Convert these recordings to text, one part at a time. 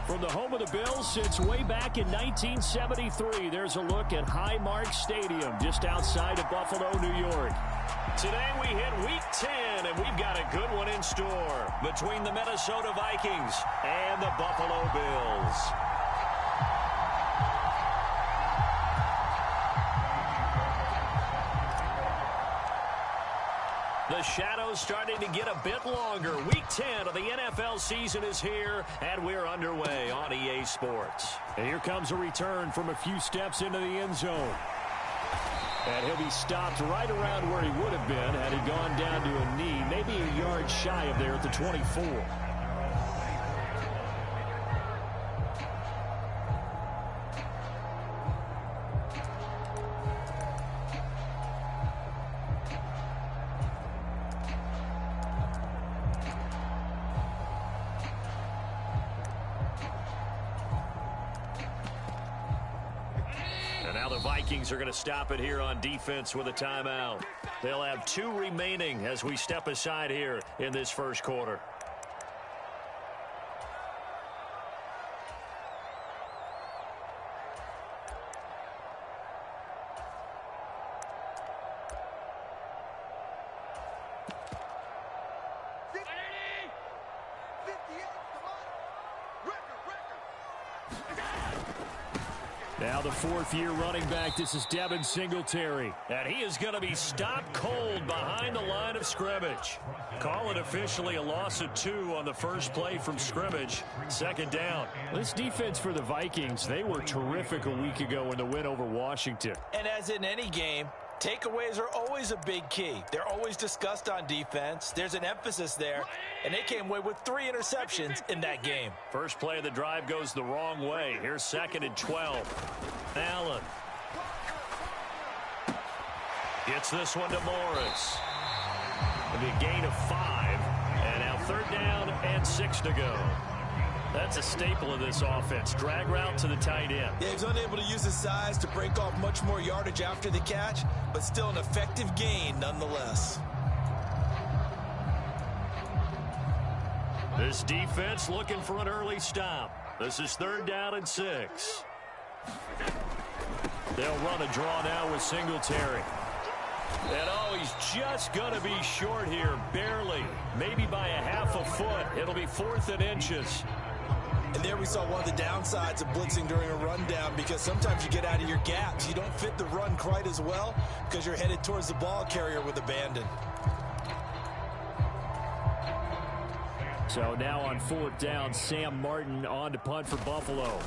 From the home of the Bills since way back in 1973, there's a look at Highmark Stadium just outside of Buffalo, New York. Today we hit Week 10, and we've got a good one in store between the Minnesota Vikings and the Buffalo Bills. The shadow's starting to get a bit longer. Week 10 of the NFL season is here, and we're underway on EA Sports. And here comes a return from a few steps into the end zone. And he'll be stopped right around where he would have been had he gone down to a knee, maybe a yard shy of there at the 24. Vikings are going to stop it here on defense with a timeout. They'll have 2 remaining as we step aside here in this first quarter. Now the 4th-year running back, this is Devin Singletary. And he is going to be stopped cold behind the line of scrimmage. Call it officially a loss of 2 on the first play from scrimmage. 2nd down. This defense for the Vikings, they were terrific a week ago in the win over Washington. And as in any game, takeaways are always a big key. They're always discussed on defense. There's an emphasis there, and they came away with 3 interceptions in that game. First play of the drive goes the wrong way. Here's 2nd and 12. Allen gets this one to Morris. It'll be a gain of 5, and now 3rd down and 6 to go. That's a staple of this offense. Drag route to the tight end. Yeah, he's unable to use his size to break off much more yardage after the catch, but still an effective gain nonetheless. This defense looking for an early stop. This is 3rd down and 6. They'll run a draw now with Singletary. And he's just going to be short here, barely. Maybe by a half a foot. It'll be 4th and inches. And there we saw one of the downsides of blitzing during a rundown, because sometimes you get out of your gaps. You don't fit the run quite as well because you're headed towards the ball carrier with abandon. So now on 4th down, Sam Martin on to punt for Buffalo.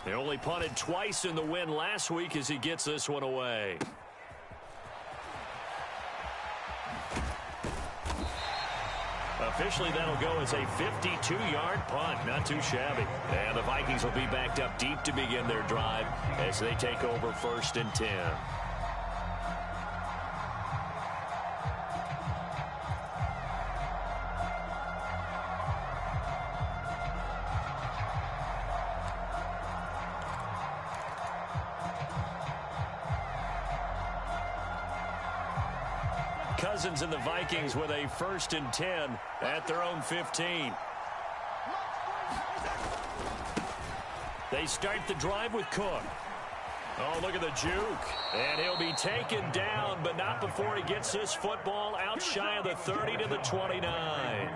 They only punted twice in the win last week as he gets this one away. Officially, that'll go as a 52-yard punt. Not too shabby. And the Vikings will be backed up deep to begin their drive as they take over 1st and 10. Cousins and the Vikings with a 1st and 10 at their own 15. They start the drive with Cook. Oh, look at the juke. And he'll be taken down, but not before he gets this football out shy of the 30 to the 29.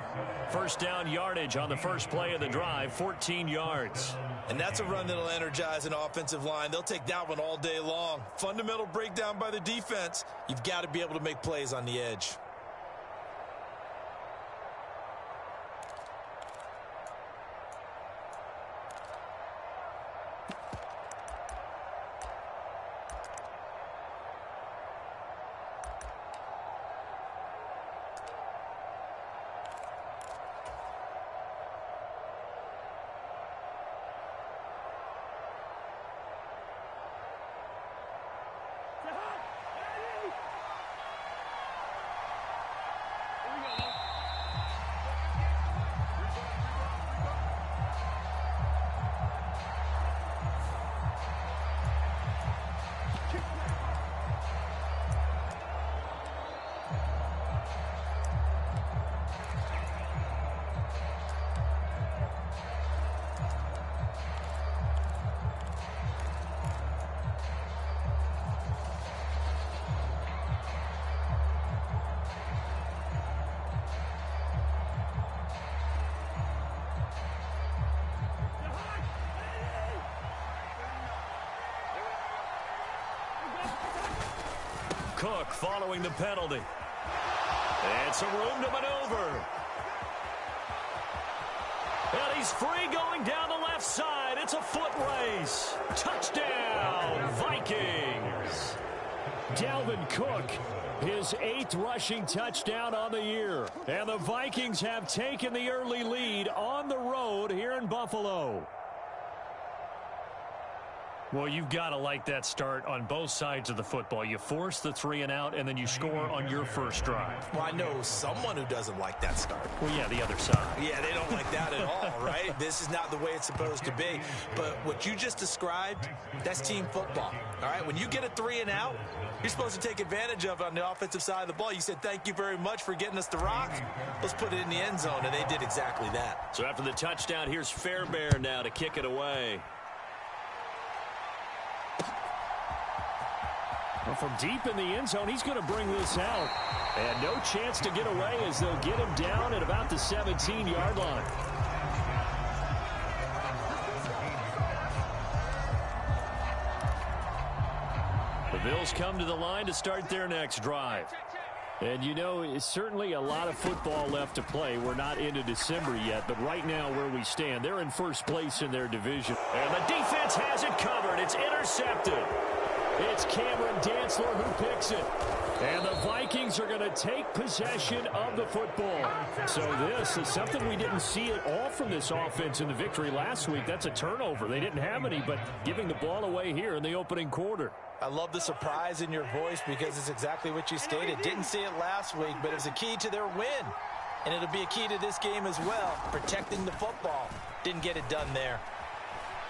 1st down yardage on the first play of the drive, 14 yards. And that's a run that'll energize an offensive line. They'll take that one all day long. Fundamental breakdown by the defense. You've got to be able to make plays on the edge. Cook following the penalty. And some room to maneuver. And he's free going down the left side. It's a foot race. Touchdown, Vikings. Dalvin Cook, his 8th rushing touchdown on the year. And the Vikings have taken the early lead on the road here in Buffalo. Well, you've got to like that start on both sides of the football. You force the 3 and out, and then you score on your first drive. Well, I know someone who doesn't like that start. Well, yeah, the other side. Yeah, they don't like that at all, right? This is not the way it's supposed to be. But what you just described, that's team football, all right? When you get a 3 and out, you're supposed to take advantage of it on the offensive side of the ball. You said, thank you very much for getting us the rock. Let's put it in the end zone, and they did exactly that. So after the touchdown, here's Fairbairn now to kick it away. Well, from deep in the end zone, he's going to bring this out. And no chance to get away as they'll get him down at about the 17-yard line. The Bills come to the line to start their next drive. And, you know, it's certainly a lot of football left to play. We're not into December yet, but right now where we stand, they're in first place in their division. And the defense has it covered. It's intercepted. It's Cameron Dantzler who picks it. And the Vikings are going to take possession of the football. So this is something we didn't see at all from this offense in the victory last week. That's a turnover. They didn't have any, but giving the ball away here in the opening quarter. I love the surprise in your voice because it's exactly what you stated. Didn't see it last week, but it was a key to their win. And it'll be a key to this game as well, protecting the football. Didn't get it done there.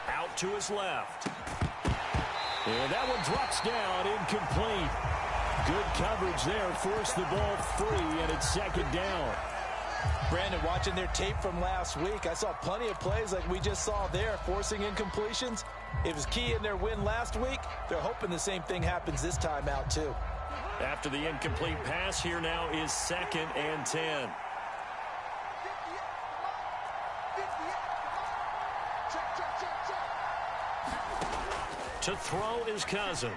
Out to his left. And that one drops down, incomplete. Good coverage there, forced the ball free, and it's second down. Brandon, watching their tape from last week, I saw plenty of plays like we just saw there, forcing incompletions. It was key in their win last week. They're hoping the same thing happens this time out, too. After the incomplete pass, here now is 2nd and 10. To throw is Cousins.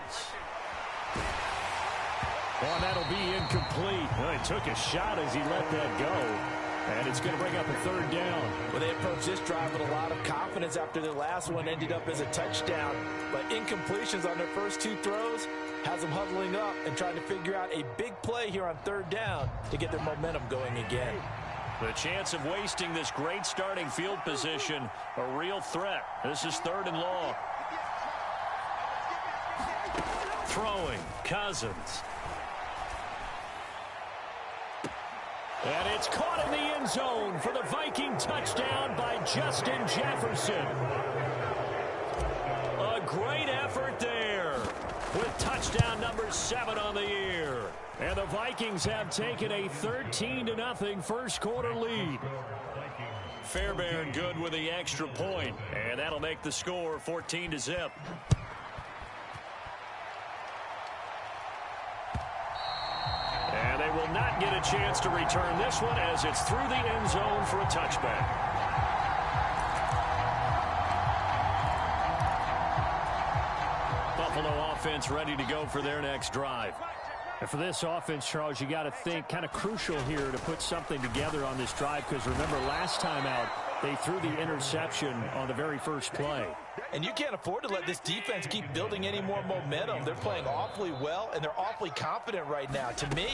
Well, that'll be incomplete. Well, he took a shot as he let that go. And it's going to bring up a 3rd down. Well, they approached this drive with a lot of confidence after their last one ended up as a touchdown. But incompletions on their first 2 throws has them huddling up and trying to figure out a big play here on 3rd down to get their momentum going again. The chance of wasting this great starting field position, a real threat. This is 3rd and long. Throwing, Cousins. And it's caught in the end zone for the Viking touchdown by Justin Jefferson. A great effort there with touchdown number 7 on the year. And the Vikings have taken a 13-0 first quarter lead. Fairbairn good with the extra point, and that'll make the score 14-0. And they will not get a chance to return this one as it's through the end zone for a touchback. Buffalo offense ready to go for their next drive. And for this offense, Charles, you got to think kind of crucial here to put something together on this drive because remember last time out they threw the interception on the very first play. And you can't afford to let this defense keep building any more momentum. They're playing awfully well, and they're awfully confident right now. To me,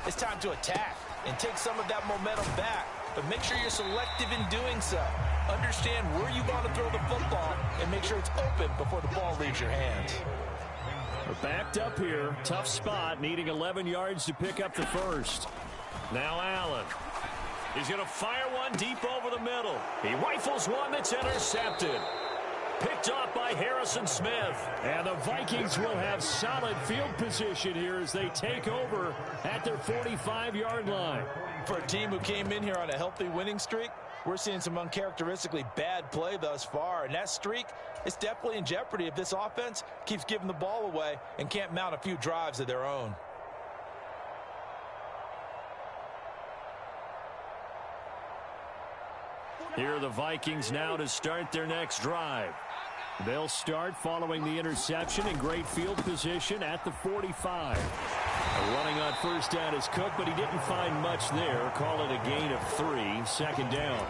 it's time to attack and take some of that momentum back. But make sure you're selective in doing so. Understand where you want to throw the football and make sure it's open before the ball leaves your hands. We're backed up here. Tough spot, needing 11 yards to pick up the first. Now Allen. He's going to fire one deep over the middle. He rifles one that's intercepted. Picked off by Harrison Smith. And the Vikings will have solid field position here as they take over at their 45-yard line. For a team who came in here on a healthy winning streak, we're seeing some uncharacteristically bad play thus far. And that streak is definitely in jeopardy if this offense keeps giving the ball away and can't mount a few drives of their own. Here are the Vikings now to start their next drive. They'll start following the interception in great field position at the 45. Running on first down is Cook, but he didn't find much there. Call it a gain of 3, second down.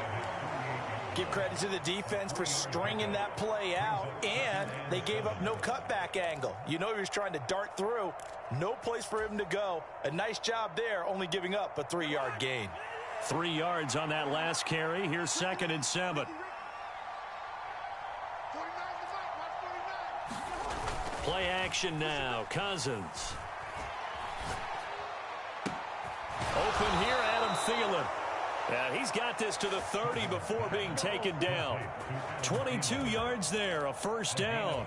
Give credit to the defense for stringing that play out, and they gave up no cutback angle. You know he was trying to dart through. No place for him to go. A nice job there, only giving up a 3-yard gain. 3 yards on that last carry. Here's 2nd and 7. Play action now. Cousins. Open here, Adam Thielen. He's got this to the 30 before being taken down. 22 yards there, a first down.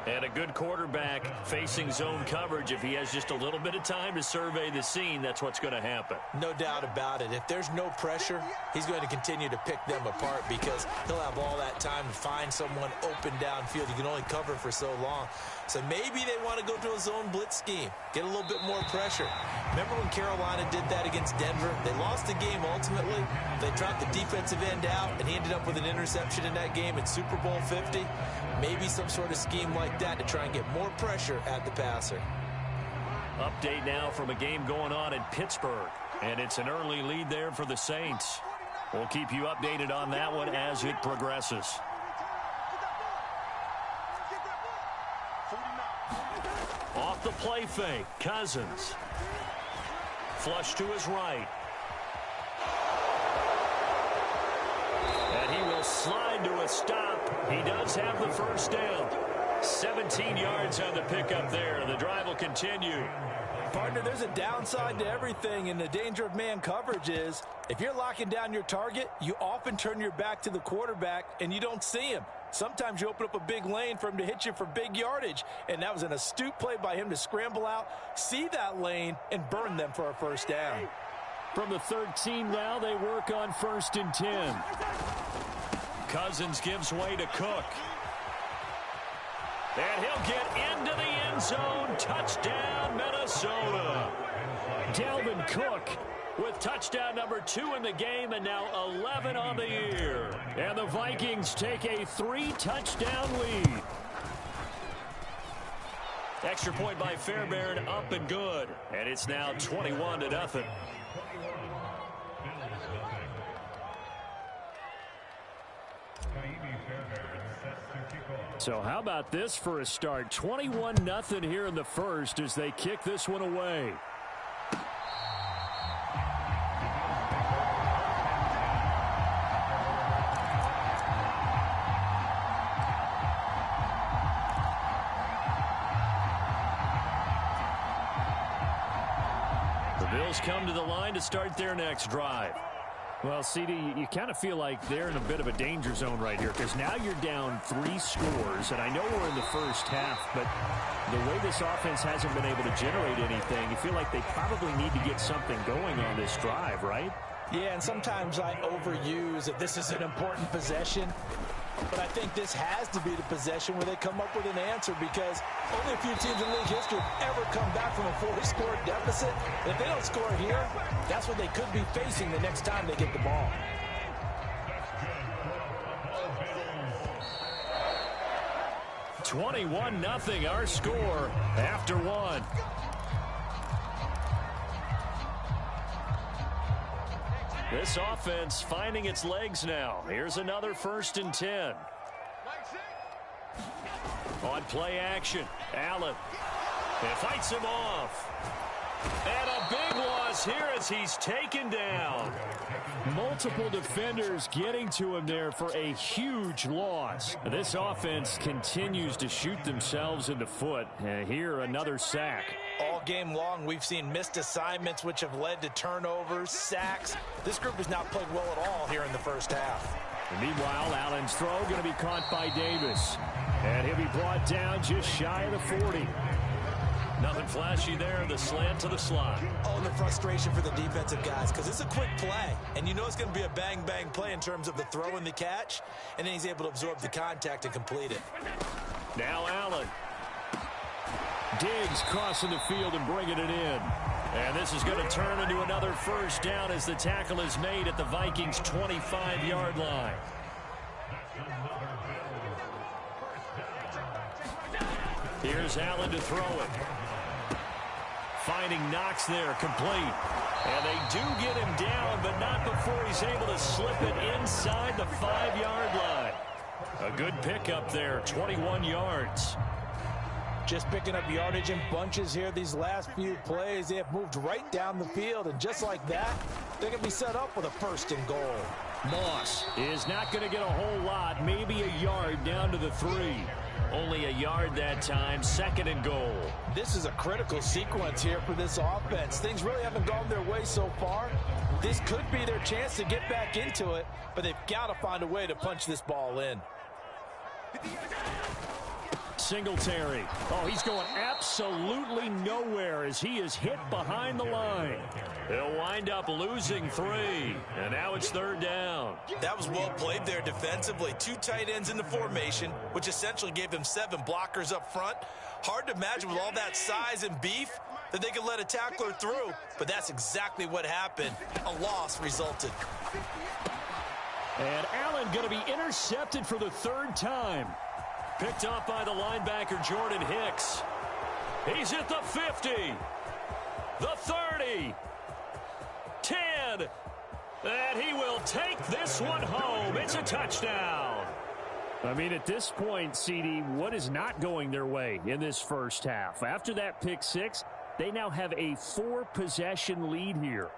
And a good quarterback facing zone coverage. If he has just a little bit of time to survey the scene, that's what's going to happen. No doubt about it. If there's no pressure, he's going to continue to pick them apart because he'll have all that time to find someone open downfield. You can only cover for so long. So maybe they want to go to a zone blitz scheme, get a little bit more pressure. Remember when Carolina did that against Denver? They lost the game ultimately. They dropped the defensive end out, and he ended up with an interception in that game in Super Bowl 50. Maybe some sort of scheme like that to try and get more pressure at the passer. Update now from a game going on in Pittsburgh, and it's an early lead there for the Saints. We'll keep you updated on that one as it progresses. Off the play fake, Cousins. Flush to his right. And he will slide to a stop. He does have the first down. 17 yards on the pickup there. The drive will continue. Partner, there's a downside to everything, and the danger of man coverage is if you're locking down your target, you often turn your back to the quarterback, and you don't see him. Sometimes you open up a big lane for him to hit you for big yardage, and that was an astute play by him to scramble out, see that lane, and burn them for a first down. From the 13 now, they work on 1st and 10. Cousins gives way to Cook. And he'll get into the end zone. Touchdown, Minnesota. Dalvin Cook with touchdown number 2 in the game, and now 11 on the year. And the Vikings take a 3-touchdown lead. Extra point by Fairbairn, up and good. And it's now 21-0. So how about this for a start? 21-0 here in the first as they kick this one away. The Bills come to the line to start their next drive. Well, CD, you kind of feel like they're in a bit of a danger zone right here because now you're down 3 scores, and I know we're in the first half, but the way this offense hasn't been able to generate anything, you feel like they probably need to get something going on this drive, right? Yeah, and sometimes I overuse that this is an important possession, but I think this has to be the possession where they come up with an answer because only a few teams in league history have ever come back from a 4-score deficit. And if they don't score here, that's what they could be facing the next time they get the ball. $21-0 our score after 1. This offense finding its legs now. Here's another 1st and 10. On play action, Allen. It fights him off. And a big loss here as he's taken down. Multiple defenders getting to him there for a huge loss. This offense continues to shoot themselves in the foot. Here, another sack. All game long, we've seen missed assignments, which have led to turnovers, sacks. This group has not played well at all here in the first half. And meanwhile, Allen's throw going to be caught by Davis. And he'll be brought down just shy of the 40. Nothing flashy there, the slant to the slot. Oh, and the frustration for the defensive guys, because it's a quick play, and you know it's going to be a bang-bang play in terms of the throw and the catch, and then he's able to absorb the contact and complete it. Now Allen. Diggs crossing the field and bringing it in. And this is going to turn into another first down as the tackle is made at the Vikings' 25-yard line. Here's Allen to throw it. Finding Knox there, complete. And they do get him down, but not before he's able to slip it inside the 5-yard line. A good pickup there, 21 yards. Just picking up yardage in bunches here these last few plays. They have moved right down the field, and just like that, they're going to be set up with a 1st and goal. Moss is not going to get a whole lot, maybe a yard down to the 3. Only a yard that time, 2nd and goal. This is a critical sequence here for this offense. Things really haven't gone their way so far. This could be their chance to get back into it, but they've got to find a way to punch this ball in. Singletary. Oh, he's going absolutely nowhere as he is hit behind the line. He'll wind up losing 3, and now it's 3rd down. That was well played there defensively. 2 tight ends in the formation, which essentially gave them 7 blockers up front. Hard to imagine with all that size and beef that they could let a tackler through, but that's exactly what happened. A loss resulted. And Allen going to be intercepted for the 3rd time. Picked up by the linebacker, Jordan Hicks. He's at the 50, the 30, 10, and he will take this one home. It's a touchdown. I mean, at this point, CD, what is not going their way in this first half? After that pick 6, they now have a 4-possession lead here.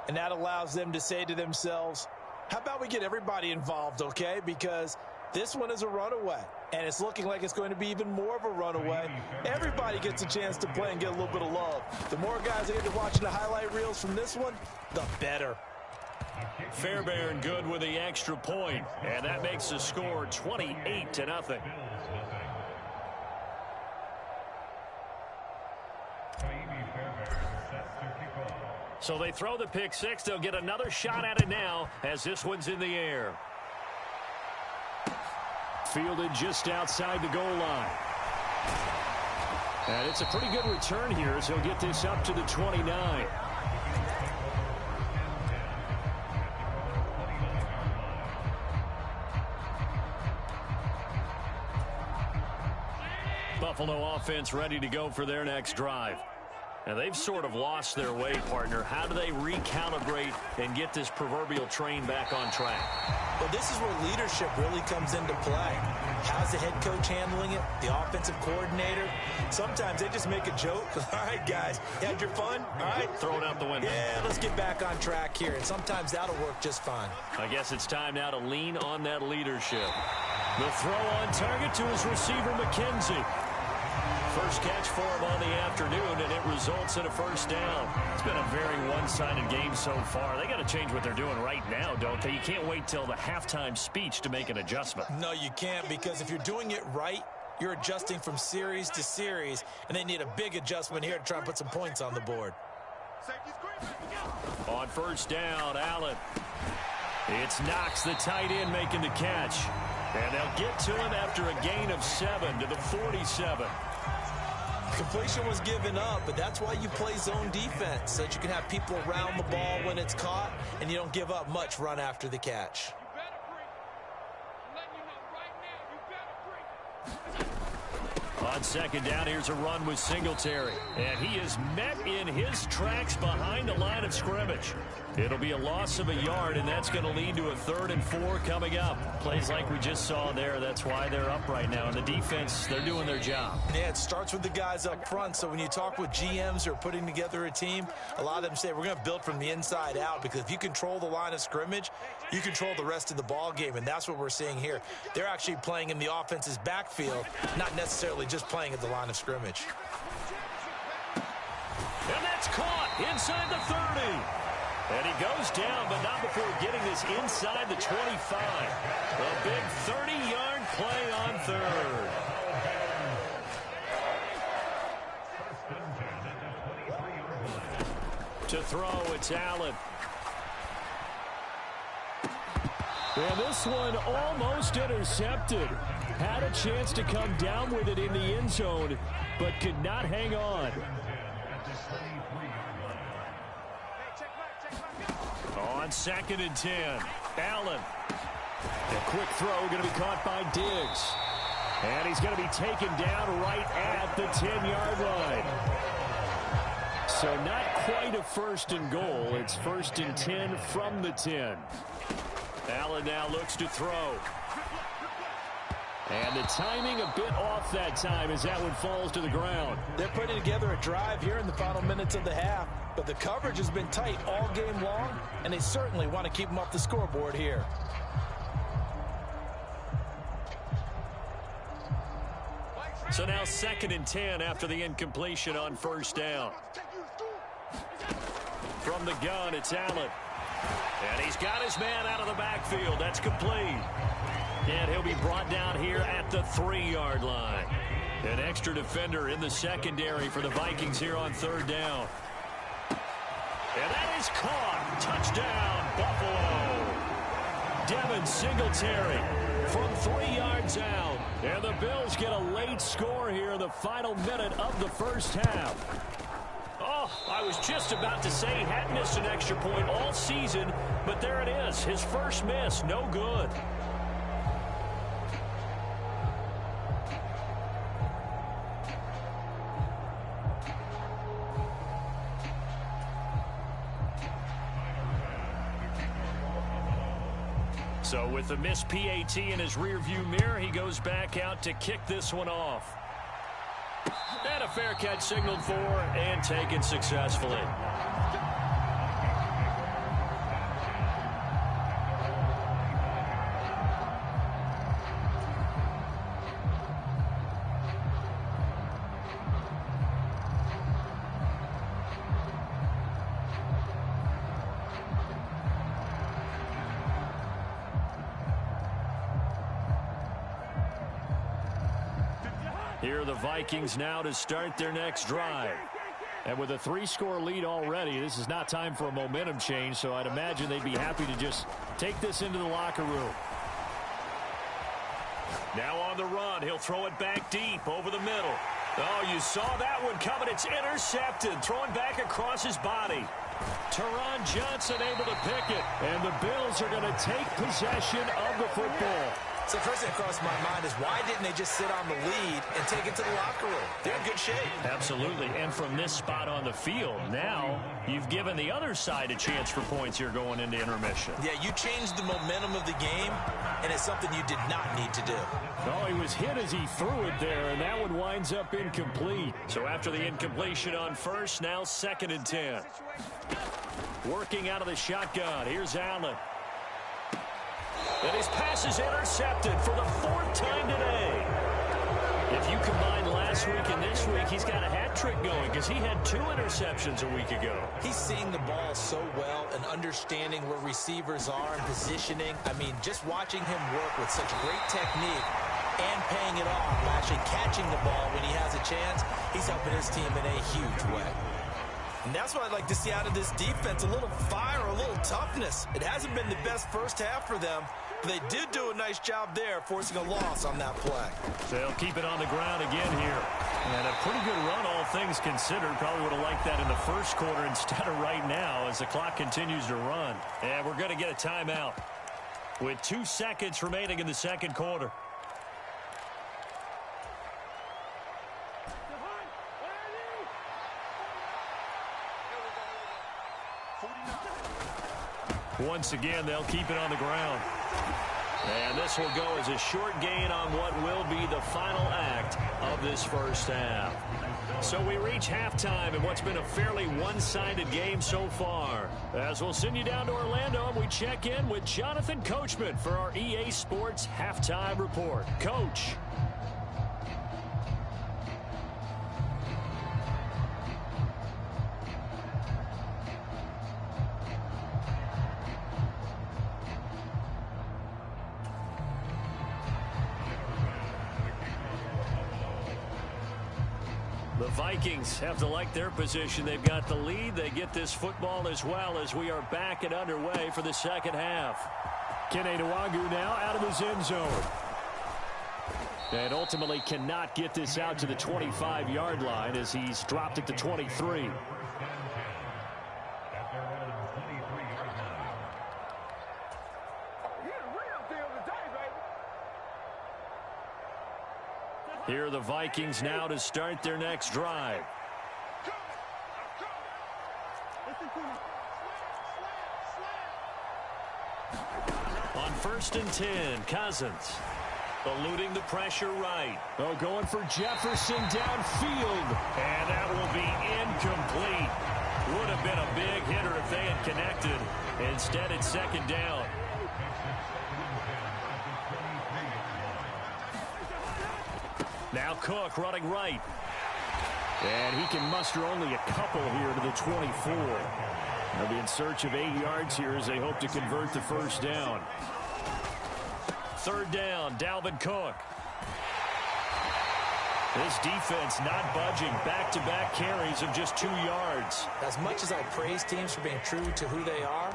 And that allows them to say to themselves, how about we get everybody involved, okay? Because this one is a runaway, and it's looking like it's going to be even more of a runaway. Everybody gets a chance to play and get a little bit of love. The more guys that get to watching the highlight reels from this one, the better. Fairbairn good with the extra point, and that makes the score 28-0. So they throw the pick 6. They'll get another shot at it now as this one's in the air. Fielded just outside the goal line. And it's a pretty good return here as he'll get this up to the 29. Buffalo offense ready to go for their next drive. And they've sort of lost their way, partner. How do they recalibrate and get this proverbial train back on track? Well, this is where leadership really comes into play. How's the head coach handling it? The offensive coordinator? Sometimes they just make a joke. All right, guys, you had your fun? All right. Throw it out the window. Yeah, let's get back on track here. And sometimes that'll work just fine. I guess it's time now to lean on that leadership. The throw on target to his receiver, McKenzie. First catch for him on the afternoon, and it results in a 1st down. It's been a very one-sided game so far. They got to change what they're doing right now, don't they? You can't wait till the halftime speech to make an adjustment. No, you can't, because if you're doing it right, you're adjusting from series to series, and they need a big adjustment here to try and put some points on the board. On 1st down, Allen. It's Knox, the tight end, making the catch. And they'll get to him after a gain of 7 to the 47. Completion was given up, but that's why you play zone defense, so that you can have people around the ball when it's caught, and you don't give up much run after the catch. On 2nd down, here's a run with Singletary. And he is met in his tracks behind the line of scrimmage. It'll be a loss of a yard, and that's going to lead to a 3rd and 4 coming up. Plays like we just saw there. That's why they're up right now. And the defense, they're doing their job. Yeah, it starts with the guys up front. So when you talk with GMs who are putting together a team, a lot of them say we're going to build from the inside out, because if you control the line of scrimmage, you control the rest of the ball game, and that's what we're seeing here. They're actually playing in the offense's backfield, not necessarily just playing at the line of scrimmage. And that's caught inside the 30. And he goes down, but not before getting this inside the 25. A big 30-yard play on 3rd. To throw, it's Allen. And this one almost intercepted. Had a chance to come down with it in the end zone, but could not hang on. On 2nd and 10, Allen. A quick throw going to be caught by Diggs. And he's going to be taken down right at the 10-yard line. So not quite a first and goal. It's first and 10 from the 10. Allen now looks to throw. And the timing a bit off that time as that one falls to the ground. They're putting together a drive here in the final minutes of the half, but the coverage has been tight all game long, and they certainly want to keep them off the scoreboard here. So now second and 10 after the incompletion on first down. From the gun, it's Allen. And he's got his man out of the backfield. That's complete. And he'll be brought down here at the 3-yard line. An extra defender in the secondary for the Vikings here on third down. And that is caught. Touchdown, Buffalo. Devin Singletary from 3 yards out. And the Bills get a late score here in the final minute of the first half. Oh, I was just about to say he hadn't missed an extra point all season, but there it is. His first miss, no good. So with the missed PAT in his rearview mirror, he goes back out to kick this one off. And a fair catch signaled for and taken successfully. Here are the Vikings now to start their next drive. And with a 3-score lead already, this is not time for a momentum change, so I'd imagine they'd be happy to just take this into the locker room. Now on the run, he'll throw it back deep over the middle. Oh, you saw that one coming. It's intercepted, throwing back across his body. Teron Johnson able to pick it, and the Bills are going to take possession of the football. So first thing across my mind is why didn't they just sit on the lead and take it to the locker room? They're in good shape. Absolutely. And from this spot on the field, now you've given the other side a chance for points here going into intermission. Yeah, you changed the momentum of the game, and it's something you did not need to do. Oh, he was hit as he threw it there, and that one winds up incomplete. So after the incompletion on first, now second and 10. Working out of the shotgun. Here's Allen. And his pass is intercepted for the 4th time today. If you combine last week and this week, he's got a hat trick going because he had 2 interceptions a week ago. He's seeing the ball so well and understanding where receivers are and positioning. I mean, just watching him work with such great technique and paying it off, actually catching the ball when he has a chance, he's helping his team in a huge way. And that's what I'd like to see out of this defense, a little fire, a little toughness. It hasn't been the best first half for them, but they did do a nice job there, forcing a loss on that play. They'll keep it on the ground again here. And a pretty good run, all things considered. Probably would have liked that in the first quarter instead of right now as the clock continues to run. And we're going to get a timeout with 2 seconds remaining in the second quarter. Once again, they'll keep it on the ground. And this will go as a short gain on what will be the final act of this first half. So we reach halftime in what's been a fairly one-sided game so far. As we'll send you down to Orlando, we check in with Jonathan Coachman for our EA Sports Halftime Report. Coach. The Vikings have to like their position. They've got the lead. They get this football as well as we are back and underway for the second half. Kene Nwangwu now out of his end zone. And ultimately cannot get this out to the 25-yard line as he's dropped it to 23. Here are the Vikings now to start their next drive. On 1st and 10, Cousins. Eluding the pressure right. Oh, going for Jefferson downfield. And that will be incomplete. Would have been a big hitter if they had connected. Instead, it's 2nd down. Now Cook running right. And he can muster only a couple here to the 24. They'll be in search of 8 yards here as they hope to convert the 1st down. 3rd down, Dalvin Cook. This defense not budging. Back-to-back carries of just 2 yards. As much as I praise teams for being true to who they are,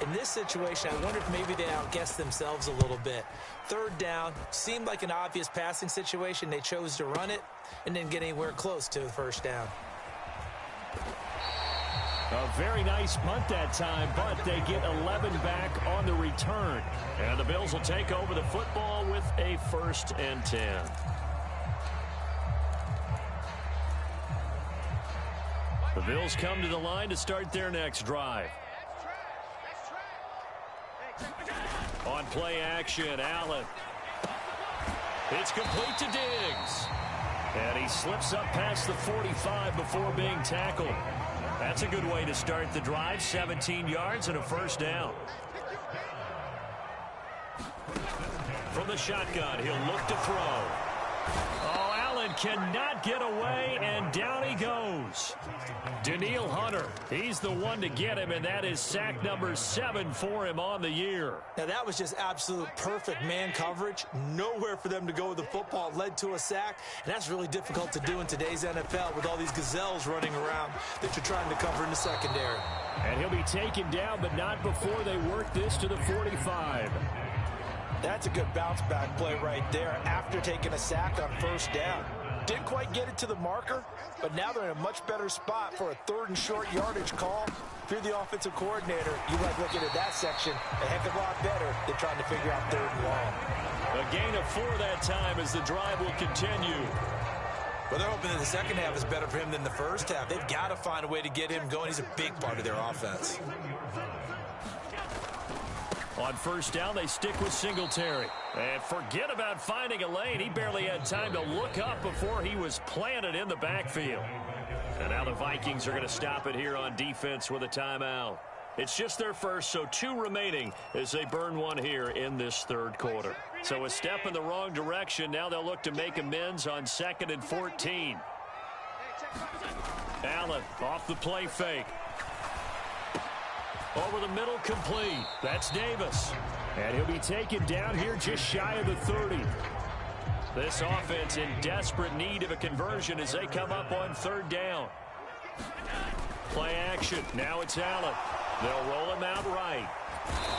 in this situation, I wonder if maybe they outguessed themselves a little bit. 3rd down, seemed like an obvious passing situation. They chose to run it and didn't get anywhere close to the 1st down. A very nice punt that time, but they get 11 back on the return. And the Bills will take over the football with a 1st and 10. The Bills come to the line to start their next drive. On play action, Allen. It's complete to Diggs. And he slips up past the 45 before being tackled. That's a good way to start the drive. 17 yards and a 1st down. From the shotgun, he'll look to throw. Oh, Allen cannot get away, and down he goes. Danielle Hunter, he's the one to get him, and that is sack number 7 for him on the year. Now, that was just absolute perfect man coverage. Nowhere for them to go with the football. Led to a sack, and that's really difficult to do in today's NFL with all these gazelles running around that you're trying to cover in the secondary. And he'll be taken down, but not before they work this to the 45. That's a good bounce back play right there after taking a sack on 1st down. Didn't quite get it to the marker, but now they're in a much better spot for a 3rd and short yardage call. If you're the offensive coordinator, you like looking at that section a heck of a lot better than trying to figure out 3rd and long. A gain of 4 that time as the drive will continue. Well, they're hoping that the second half is better for him than the first half. They've got to find a way to get him going. He's a big part of their offense. On 1st down, they stick with Singletary. And forget about finding a lane. He barely had time to look up before he was planted in the backfield. And now the Vikings are going to stop it here on defense with a timeout. It's just their first, so 2 remaining as they burn 1 here in this 3rd quarter. So a step in the wrong direction. Now they'll look to make amends on 2nd and 14. Allen off the play fake. Over the middle, complete. That's Davis. And he'll be taken down here just shy of the 30. This offense in desperate need of a conversion as they come up on 3rd down. Play action. Now it's Allen. They'll roll him out right.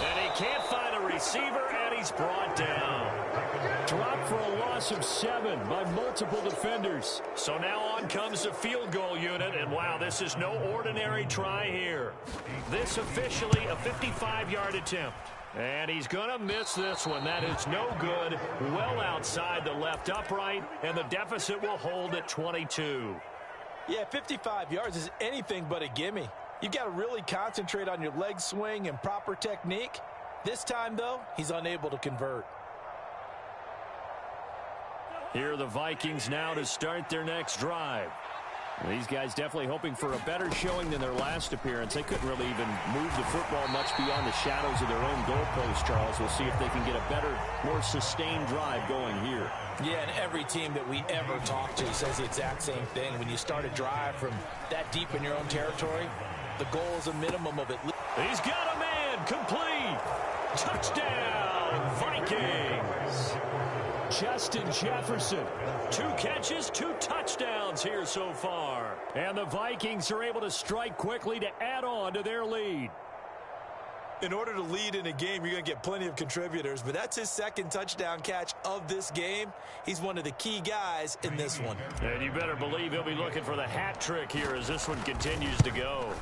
And he can't find a receiver, and he's brought down. Dropped for a loss of 7 by multiple defenders. So now on comes the field goal unit, and wow, this is no ordinary try here. This officially a 55-yard attempt. And he's going to miss this one. That is no good. Well outside the left upright, and the deficit will hold at 22. Yeah, 55 yards is anything but a gimme. You've got to really concentrate on your leg swing and proper technique. This time, though, he's unable to convert. Here are the Vikings now to start their next drive. These guys definitely hoping for a better showing than their last appearance. They couldn't really even move the football much beyond the shadows of their own goalpost, Charles. We'll see if they can get a better, more sustained drive going here. Yeah, and every team that we ever talk to says the exact same thing. When you start a drive from that deep in your own territory, the goal is a minimum of at least. He's got a man, complete. Touchdown, Vikings. Justin Jefferson. 2 catches, 2 touchdowns here so far. And the Vikings are able to strike quickly to add on to their lead. In order to lead in a game, you're going to get plenty of contributors, but that's his 2nd touchdown catch of this game. He's one of the key guys in this one. And you better believe he'll be looking for the hat trick here as this one continues to go.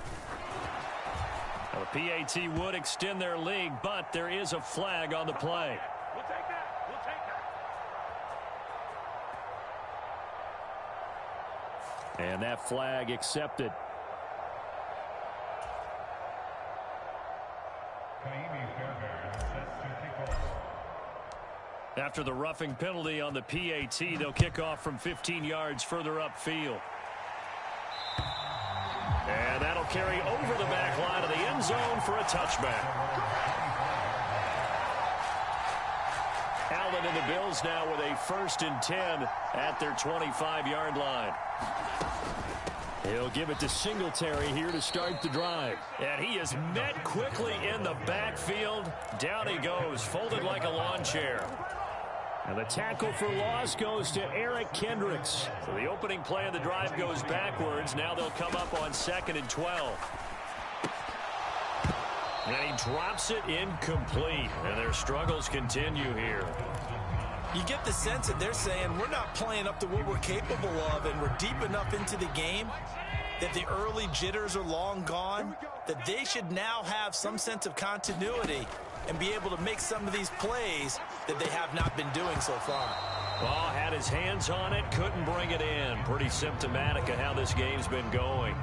Now, the PAT would extend their lead, but there is a flag on the play. We'll take that. We'll take that. And that flag accepted. After the roughing penalty on the PAT, they'll kick off from 15 yards further upfield. And that'll carry over the back line of the end zone for a touchback. Allen and the Bills now with a 1st and 10 at their 25-yard line. He'll give it to Singletary here to start the drive. And he is met quickly in the backfield. Down he goes, folded like a lawn chair. And the tackle for loss goes to Eric Kendricks. So the opening play of the drive goes backwards. Now they'll come up on 2nd and 12. And he drops it incomplete. And their struggles continue here. You get the sense that they're saying we're not playing up to what we're capable of, and we're deep enough into the game that the early jitters are long gone, that they should now have some sense of continuity and be able to make some of these plays that they have not been doing so far. Well, had his hands on it, couldn't bring it in. Pretty symptomatic of how this game's been going.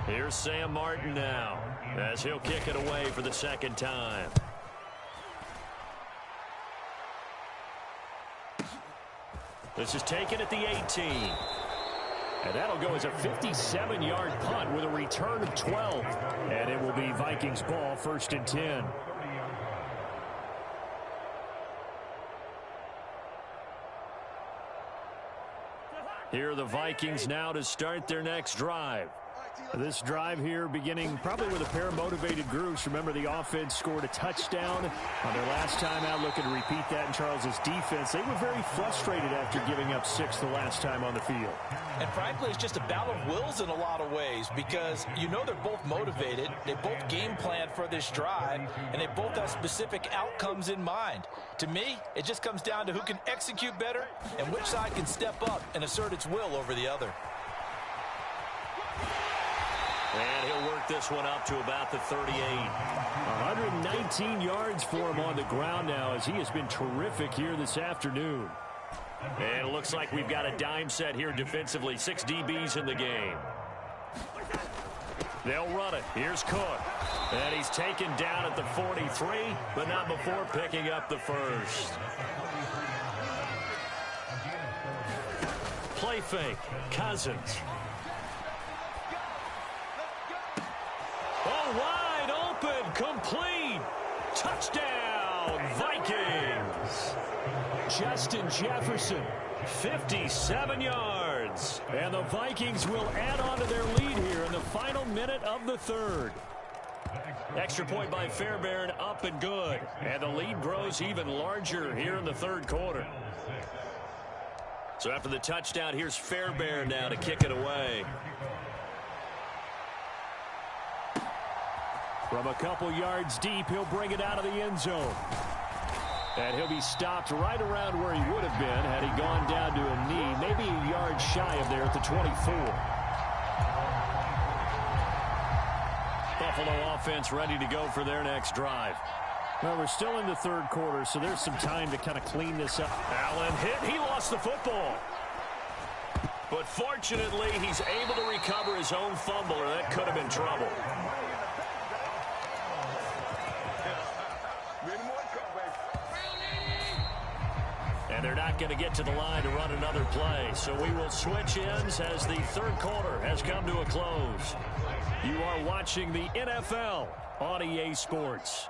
Here's Sam Martin now as he'll kick it away for the 2nd time. This is taken at the 18. And that'll go as a 57-yard punt with a return of 12. And it will be Vikings ball, 1st and 10. Here are the Vikings now to start their next drive. This drive here beginning probably with a pair of motivated groups. Remember, the offense scored a touchdown on their last time out. Looking to repeat that in Charles's defense. They were very frustrated after giving up 6 the last time on the field. And frankly, it's just a battle of wills in a lot of ways, because you know they're both motivated. They both game plan for this drive, and they both have specific outcomes in mind. To me, it just comes down to who can execute better and which side can step up and assert its will over the other. And he'll work this one up to about the 38. 119 yards for him on the ground now, as he has been terrific here this afternoon. And it looks like we've got a dime set here defensively. 6 DBs in the game. They'll run it. Here's Cook. And he's taken down at the 43, but not before picking up the 1st. Play fake. Cousins. Oh, wide open, complete, touchdown, Vikings. Justin Jefferson, 57 yards. And the Vikings will add on to their lead here in the final minute of the 3rd. Extra point by Fairbairn, up and good. And the lead grows even larger here in the 3rd quarter. So after the touchdown, here's Fairbairn now to kick it away. From a couple yards deep, he'll bring it out of the end zone. And he'll be stopped right around where he would have been had he gone down to a knee, maybe a yard shy of there at the 24. Buffalo offense ready to go for their next drive. Well, we're still in the 3rd quarter, so there's some time to kind of clean this up. Allen hit. He lost the football. But fortunately, he's able to recover his own fumble, or that could have been trouble. And they're not going to get to the line to run another play. So we will switch ends as the 3rd quarter has come to a close. You are watching the NFL on EA Sports.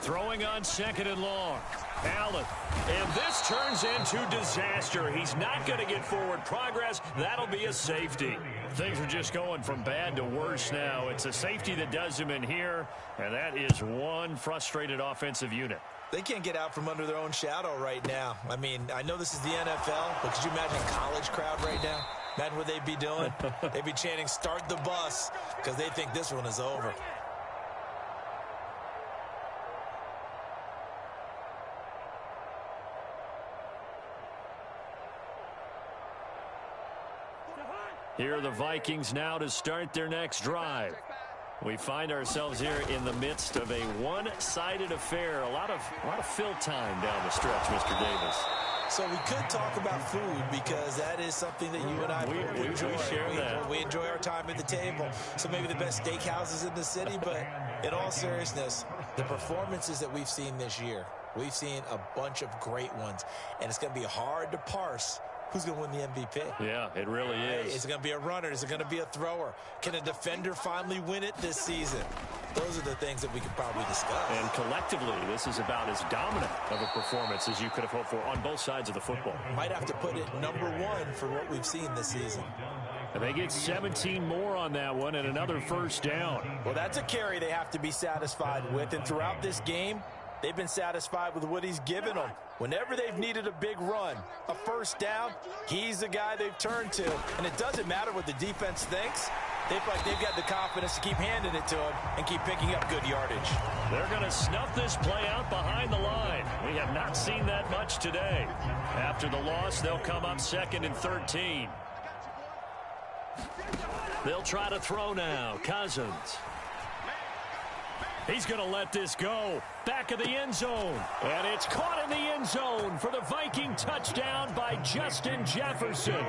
Throwing on 2nd and long. Allen. And this turns into disaster. He's not going to get forward progress. That'll be a safety. Things are just going from bad to worse now. It's a safety that does him in here, and that is one frustrated offensive unit. They can't get out from under their own shadow right now. I mean, I know this is the NFL, but could you imagine a college crowd right now? Imagine what they'd be doing. They'd be chanting, "Start the bus," because they think this one is over. Here are the Vikings now to start their next drive. We find ourselves here in the midst of a one-sided affair. A lot of fill time down the stretch, Mr. Davis. So we could talk about food, because that is something that you and I enjoy. We share that. We enjoy our time at the table. So maybe the best steakhouses in the city, but in all seriousness, the performances that we've seen this year, We've seen a bunch of great ones, and it's going to be hard to parse who's going to win the MVP. Yeah, it really is. Is it going to be a runner? Is it going to be a thrower? Can a defender finally win it this season? Those are the things that we could probably discuss. And collectively, this is about as dominant of a performance as you could have hoped for on both sides of the football. Might have to put it #1 for what we've seen this season. And they get 17 more on that one and another first down. Well, that's a carry they have to be satisfied with. And throughout this game, they've been satisfied with what he's given them. Whenever they've needed a big run, a first down, he's the guy they've turned to. And it doesn't matter what the defense thinks. They feel like they've got the confidence to keep handing it to him and keep picking up good yardage. They're going to snuff this play out behind the line. We have not seen that much today. After the loss, they'll come up 2nd and 13. They'll try to throw now. Cousins. He's going to let this go. Back of the end zone. And it's caught in the end zone for the Viking touchdown by Justin Jefferson.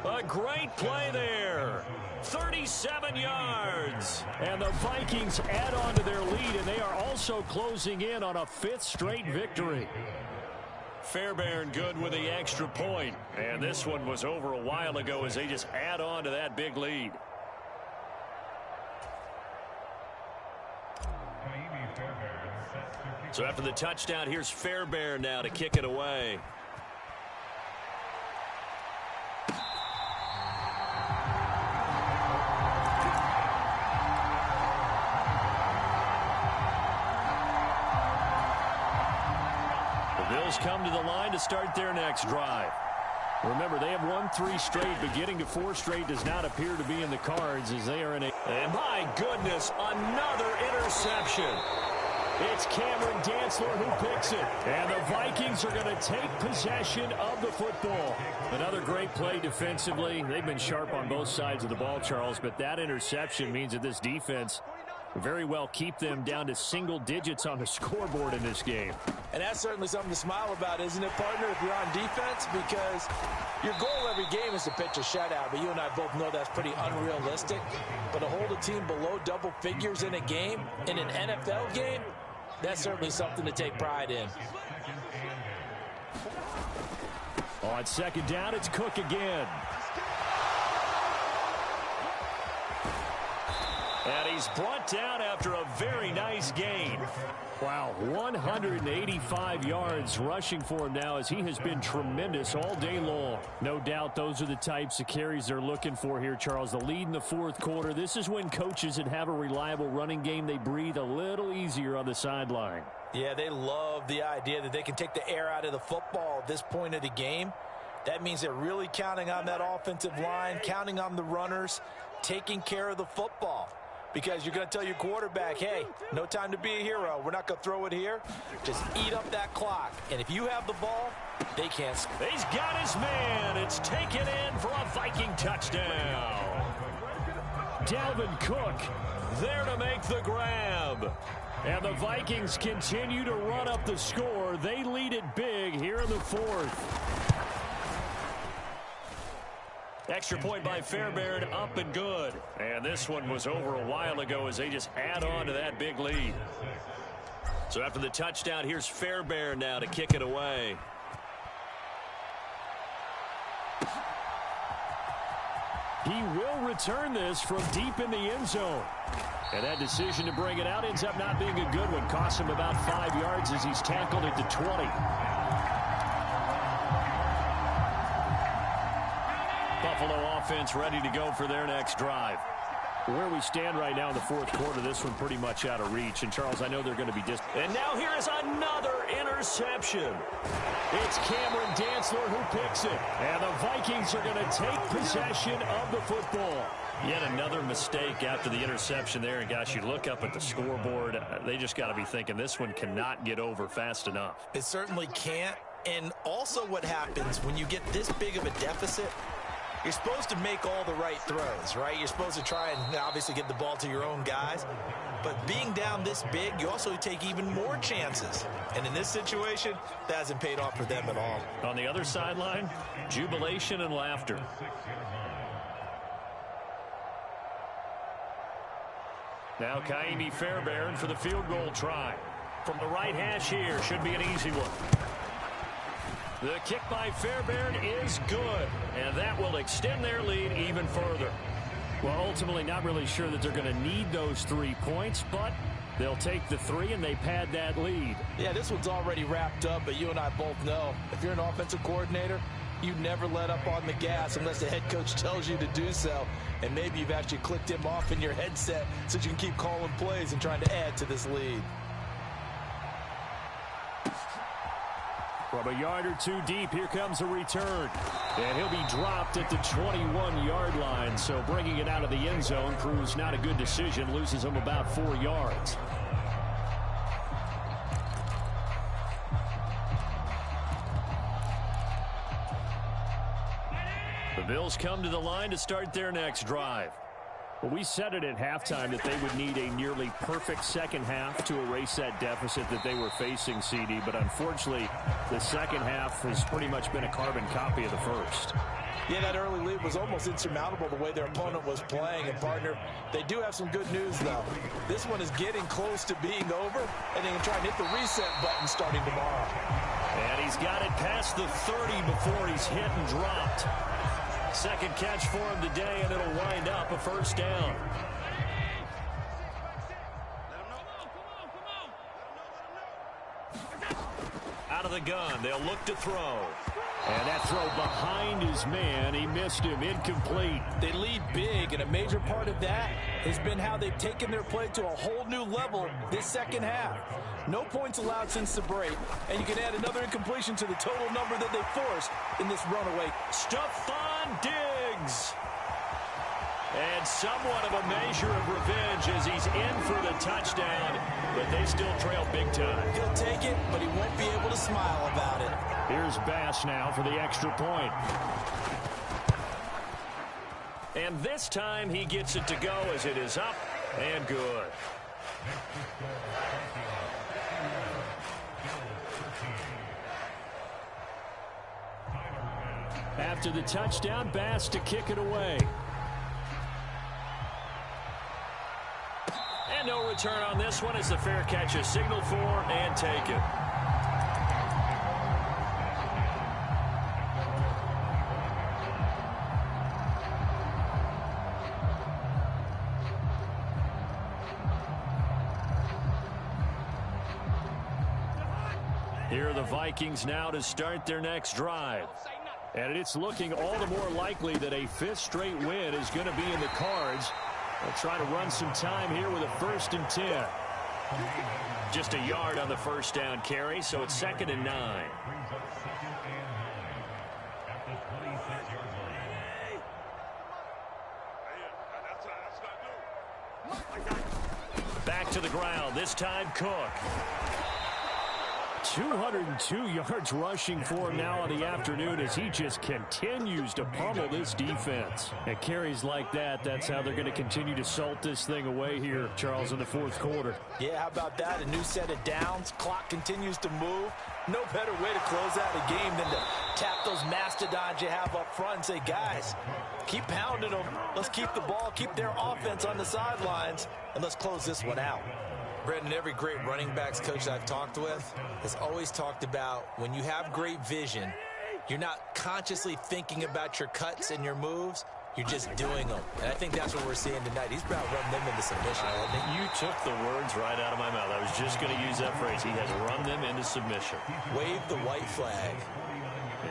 A great play there. 37 yards. And the Vikings add on to their lead, and they are also closing in on a 5th straight victory. Fairbairn good with the extra point. And this one was over a while ago as they just add on to that big lead. So after the touchdown, here's Fairbairn now to kick it away. The Bills come to the line to start their next drive. Remember, they have won 3 straight, but getting to 4 straight does not appear to be in the cards as they are in a... And my goodness, another interception. It's Cameron Dantzler who picks it. And the Vikings are going to take possession of the football. Another great play defensively. They've been sharp on both sides of the ball, Charles, but that interception means that this defense very well keep them down to single digits on the scoreboard in this game. And that's certainly something to smile about, isn't it, partner, if you're on defense? Because your goal every game is to pitch a shutout, but you and I both know that's pretty unrealistic. But to hold a team below double figures in a game, in an NFL game, that's certainly something to take pride in. On 2nd down, it's Cook again. And he's brought down after a very nice gain. Wow, 185 yards rushing for him now as he has been tremendous all day long. No doubt those are the types of carries they're looking for here, Charles. The lead in the 4th quarter. This is when coaches that have a reliable running game, they breathe a little easier on the sideline. Yeah, they love the idea that they can take the air out of the football at this point of the game. That means they're really counting on that offensive line, counting on the runners, taking care of the football. Because you're going to tell your quarterback, hey, no time to be a hero. We're not going to throw it here. Just eat up that clock. And if you have the ball, they can't. He's got his man. It's taken in for a Viking touchdown. Dalvin Cook there to make the grab. And the Vikings continue to run up the score. They lead it big here in the 4th. Extra point by Fairbairn, up and good. And this one was over a while ago as they just add on to that big lead. So after the touchdown, here's Fairbairn now to kick it away. He will return this from deep in the end zone. And that decision to bring it out ends up not being a good one. Costs him about 5 yards as he's tackled it to 20. Buffalo offense ready to go for their next drive. Where we stand right now in the 4th quarter, this one pretty much out of reach. And, Charles, I know they're going to be And now here is another interception. It's Cameron Dantzler who picks it. And the Vikings are going to take possession of the football. Yet another mistake after the interception there. And, gosh, you look up at the scoreboard, they just got to be thinking this one cannot get over fast enough. It certainly can't. And also what happens when you get this big of a deficit, you're supposed to make all the right throws, right? You're supposed to try and obviously get the ball to your own guys. But being down this big, you also take even more chances. And in this situation, that hasn't paid off for them at all. On the other sideline, jubilation and laughter. Now Kaimi Fairbairn for the field goal try. From the right hash here, should be an easy one. The kick by Fairbairn is good, and that will extend their lead even further. Well, ultimately, not really sure that they're going to need those 3 points, but they'll take the 3 and they pad that lead. Yeah, this one's already wrapped up, but you and I both know if you're an offensive coordinator, you never let up on the gas unless the head coach tells you to do so. And maybe you've actually clicked him off in your headset so you can keep calling plays and trying to add to this lead. From a yard or 2 deep, here comes a return. And he'll be dropped at the 21-yard line. So bringing it out of the end zone proves not a good decision. Loses him about 4 yards. The Bills come to the line to start their next drive. Well, we said it at halftime that they would need a nearly perfect second half to erase that deficit that they were facing, CD. But unfortunately, the second half has pretty much been a carbon copy of the first. Yeah, that early lead was almost insurmountable the way their opponent was playing. And, partner, they do have some good news, though. This one is getting close to being over, and they can try and hit the reset button starting tomorrow. And he's got it past the 30 before he's hit and dropped. Second catch for him today, and it'll wind up a first down. Out of the gun, they'll look to throw. And that throw behind his man, he missed him, incomplete. They lead big, and a major part of that has been how they've taken their play to a whole new level this second half. No points allowed since the break, and you can add another incompletion to the total number that they forced in this runaway. Stephon Diggs. And somewhat of a measure of revenge as he's in for the touchdown, but they still trail big time. He'll take it, but he won't be able to smile about it. Here's Bass now for the extra point. And this time he gets it to go as it is up and good. After the touchdown, Bass to kick it away. And no return on this one as the fair catch is signaled for and taken. Here are the Vikings now to start their next drive. And it's looking all the more likely that a 5th straight win is going to be in the cards. They'll try to run some time here with a 1st and 10. Just a yard on the first down carry, so it's 2nd and 9. Back to the ground, this time Cook. 202 yards rushing for him now on the afternoon as he just continues to pummel this defense. And carries like that, that's how they're going to continue to salt this thing away here, Charles, in the 4th quarter. Yeah, how about that? A new set of downs. Clock continues to move. No better way to close out a game than to tap those mastodons you have up front and say, guys, keep pounding them. Let's keep the ball, keep their offense on the sidelines, and let's close this one out. Brendan, every great running backs coach I've talked with has always talked about when you have great vision, you're not consciously thinking about your cuts and your moves. You're just doing them. And I think that's what we're seeing tonight. He's about to run them into submission. I think you took the words right out of my mouth. I was just going to use that phrase. He has run them into submission. Wave the white flag.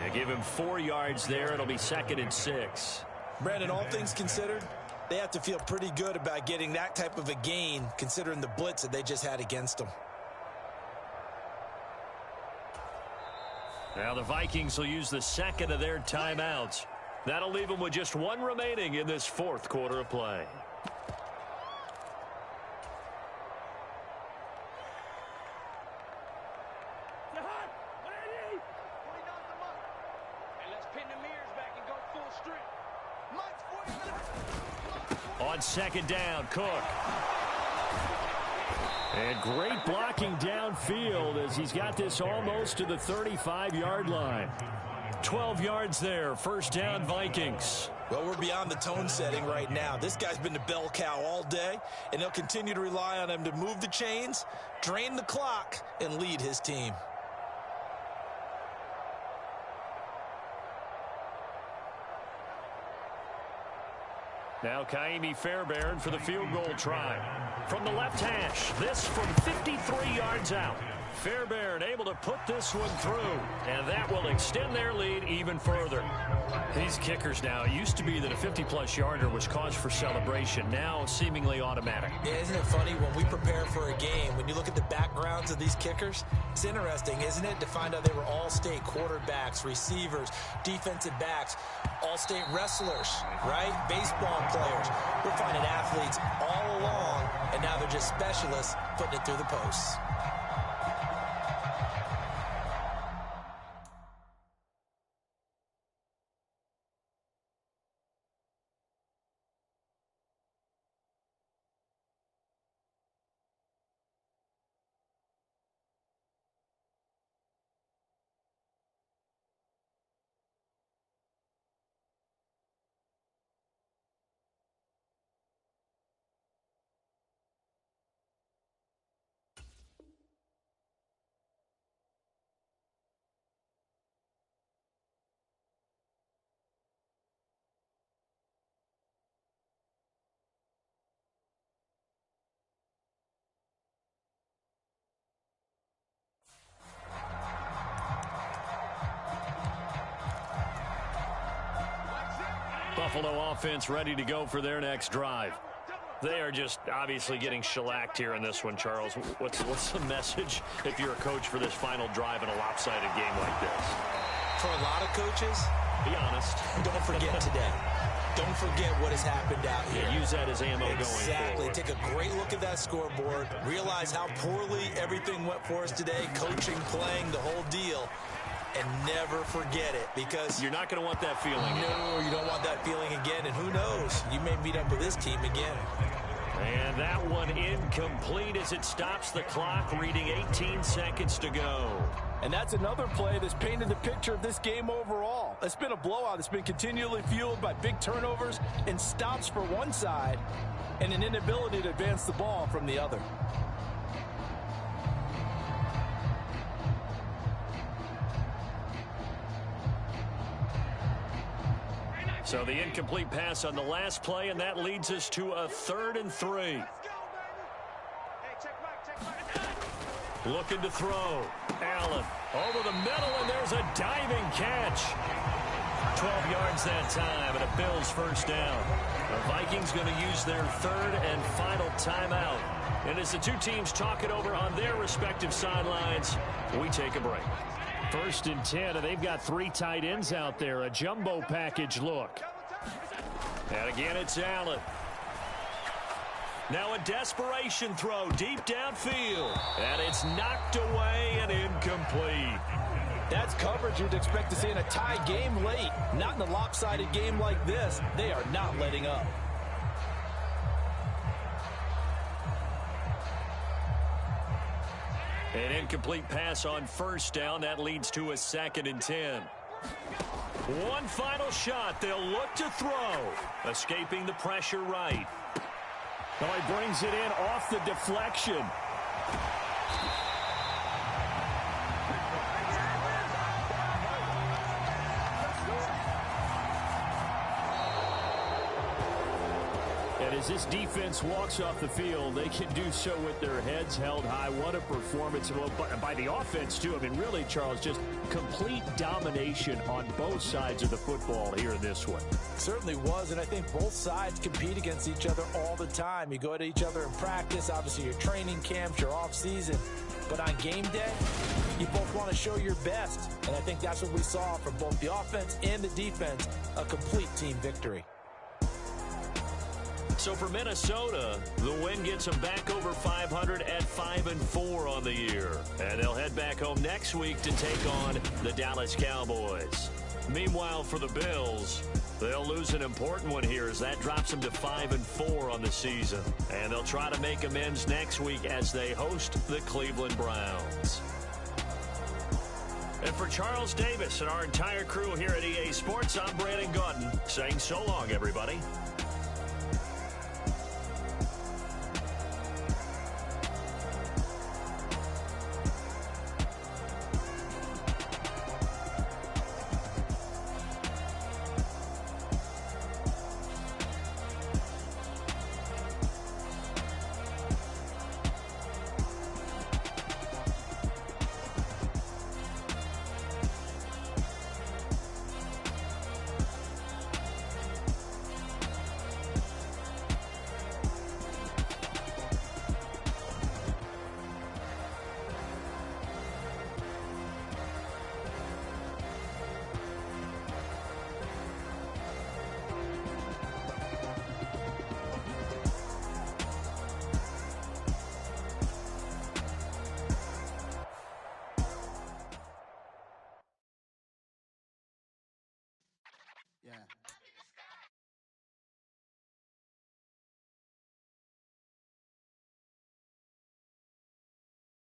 And give him 4 yards there. It'll be 2nd and 6. Brandon, all things considered, they have to feel pretty good about getting that type of a gain considering the blitz that they just had against them. Now the Vikings will use the 2nd of their timeouts. That'll leave them with just 1 remaining in this 4th quarter of play. On 2nd down, Cook. And great blocking downfield as he's got this almost to the 35-yard line. 12 yards there. First down, Vikings. Well, we're beyond the tone setting right now. This guy's been the bell cow all day, and they'll continue to rely on him to move the chains, drain the clock, and lead his team. Now Kaimi Fairbairn for the field goal try. From the left hash, this from 53 yards out. Fairbairn able to put this one through, and that will extend their lead even further. These kickers now, it used to be that a 50-plus yarder was cause for celebration. Now seemingly automatic. Yeah, isn't it funny when we prepare for a game, when you look at the backgrounds of these kickers, it's interesting, isn't it, to find out they were all-state quarterbacks, receivers, defensive backs, all-state wrestlers, right? Baseball players. We're finding athletes all along, and now they're just specialists putting it through the posts. Buffalo offense ready to go for their next drive. They are just obviously getting shellacked here in this one, Charles. What's the message if you're a coach for this final drive in a lopsided game like this? For a lot of coaches, be honest. Don't forget today. Don't forget what has happened out here. Yeah, use that as ammo going forward. Exactly. Take a great look at that scoreboard. Realize how poorly everything went for us today. Coaching, playing, the whole deal. And never forget it, because you're not going to want that feeling again. No, you don't want that feeling again. And who knows? You may meet up with this team again. And that one incomplete as it stops the clock, reading 18 seconds to go. And that's another play that's painted the picture of this game overall. It's been a blowout. It's been continually fueled by big turnovers and stops for one side and an inability to advance the ball from the other. So the incomplete pass on the last play, and that leads us to a 3rd and 3. Looking to throw. Allen over the middle, and there's a diving catch. 12 yards that time, and a Bills first down. The Vikings going to use their 3rd and final timeout. And as the two teams talk it over on their respective sidelines, we take a break. 1st and 10, and they've got 3 tight ends out there. A jumbo package look. And again, it's Allen. Now a desperation throw deep downfield. And it's knocked away and incomplete. That's coverage you'd expect to see in a tie game late. Not in a lopsided game like this. They are not letting up. An incomplete pass on 1st down. That leads to a 2nd and 10. One final shot. They'll look to throw. Escaping the pressure right. Well, he brings it in off the deflection. And as this defense walks off the field, they can do so with their heads held high. What a performance by the offense, too. I mean, really, Charles, just complete domination on both sides of the football here in this one. Certainly was, and I think both sides compete against each other all the time. You go to each other in practice, obviously your training camps, your off-season. But on game day, you both want to show your best. And I think that's what we saw from both the offense and the defense, a complete team victory. So for Minnesota, the win gets them back over 500 at 5-4 on the year. And they'll head back home next week to take on the Dallas Cowboys. Meanwhile, for the Bills, they'll lose an important one here as that drops them to 5-4 on the season. And they'll try to make amends next week as they host the Cleveland Browns. And for Charles Davis and our entire crew here at EA Sports, I'm Brandon Gaudin saying so long, everybody. Yeah.